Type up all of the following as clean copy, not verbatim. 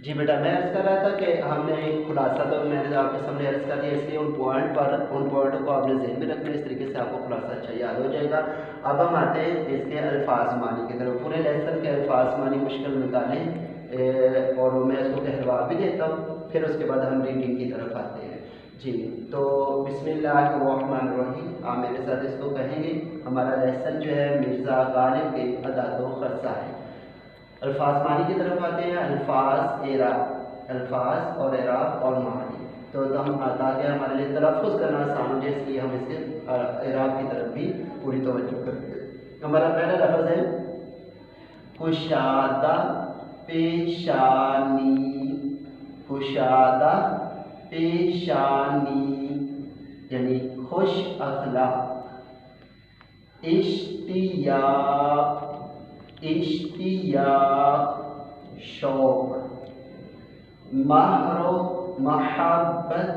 جی بیٹا میں عرض کر رہا تھا کہ ہم نے خلاصہ تو میں نے آپ کے سامنے عرض کر دیا، اس لیے ان پوائنٹوں کو آپ نے ذہن میں رکھنا، اس طریقے سے آپ کو خلاصہ اچھا یاد ہو جائے گا۔ اب ہم آتے ہیں اس کے الفاظ معنی کی طرف۔ پورے لیسن کے الفاظ معنی مشکل نکالیں اور میں اس کو کہلوا بھی دیتا ہوں، پھر اس کے بعد ہم ریڈنگ کی طرف آتے ہیں۔ جی تو بسم اللہ الرحمن الرحیم، آپ میرے ساتھ اس کو کہیں گے۔ ہمارا لیسن جو ہے مرزا غالب کے اعداد و خرسہ ہے۔ الفاظ معنی کی طرف آتے ہیں۔ الفاظ اور اعراب اور معنی، تو ہم تاکہ ہمارے لیے تلفظ کرنا آسان ہو جائے، اس لیے ہم اس کے اعراب کی طرف بھی پوری توجہ کرتے ہیں۔ ہمارا پہلا لفظ ہے کشادہ پیشانی۔ کشادہ پیشانی یعنی خوش اخلاق۔ اشتیاق شوق۔ مہر و محبت،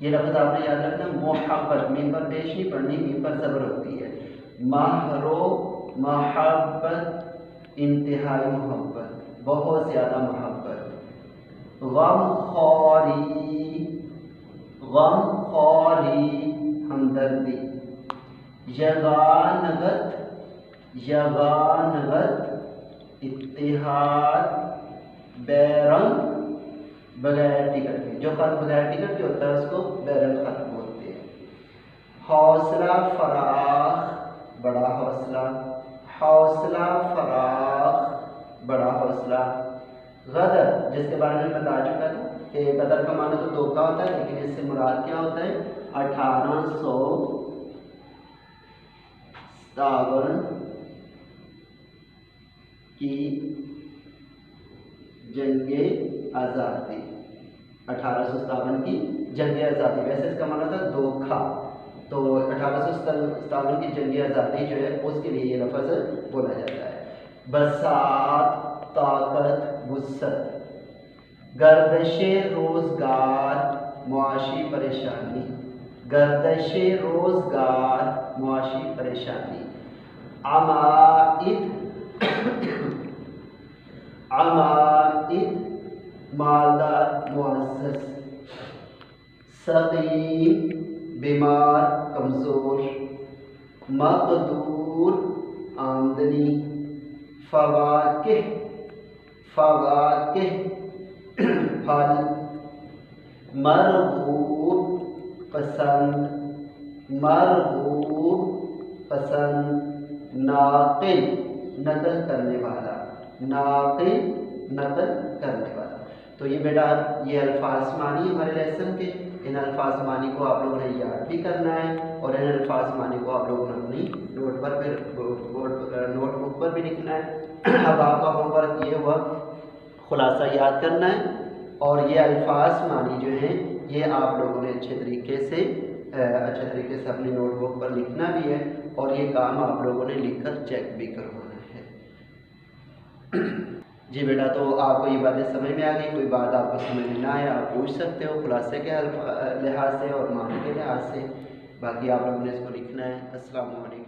یہ لفظ آپ نے یاد رکھنا، محبت میم پر پیش نہیں پڑھنی، میم پر زبر ہوتی ہے۔ مہر و محبت انتہائی محبت، بہت زیادہ محبت۔ غم خواری ہمدردی۔ یگانگت اتحاد۔ بیرنگ بغیر ٹکٹ کے، جو خط بغیر ٹکٹ کے ہوتا ہے اس کو بیرنگ خط بولتے ہیں۔ حوصلہ فراخ بڑا حوصلہ۔ حوصلہ فراخ بڑا حوصلہ۔ غدر، جس کے بارے میں بتا چکا تھا کہ غدر کا معنی تو دھوکہ ہوتا ہے، لیکن اس سے مراد کیا ہوتا ہے؟ 1857 کی جنگ آزادی۔ 1857 کی جنگ آزادی، ویسے اس کا معنی تھا دھوکہ، تو 1857 کی جنگ آزادی جو ہے اس کے لیے یہ لفظ بولا جاتا ہے۔ بساط طاقت وسعت۔ گردش روزگار معاشی پریشانی۔ گردش روزگار معاشی پریشانی۔ عمائد مالدار معزز۔ سقیم بیمار کمزور۔ مقدور آمدنی۔ فواکہ پھل۔ مرغوب پسند۔ ناقل نقل کرنے والا۔ تو یہ بیٹا یہ الفاظ معنی ہمارے لیسن کے، ان الفاظ معنی کو آپ لوگوں نے یاد بھی کرنا ہے، اور ان الفاظ معنی کو آپ لوگوں نے اپنی نوٹ بک پر بھی لکھنا ہے۔ اب آپ کا ہوم ورک یہ ہوا خلاصہ یاد کرنا ہے، اور یہ الفاظ معنی جو ہیں یہ آپ لوگوں نے اچھے طریقے سے اپنی نوٹ بک پر لکھنا بھی ہے، اور یہ کام آپ لوگوں نے لکھ کر چیک بھی کروانا ہے۔ جی بیٹا تو آپ کو یہ باتیں سمجھ میں آ گئی؟ کوئی بات آپ کو سمجھ میں نہ آئے آپ پوچھ سکتے ہو خلاصے کے لحاظ سے اور معنی کے لحاظ سے، باقی آپ لوگوں نے اس کو لکھنا ہے۔ السلام علیکم۔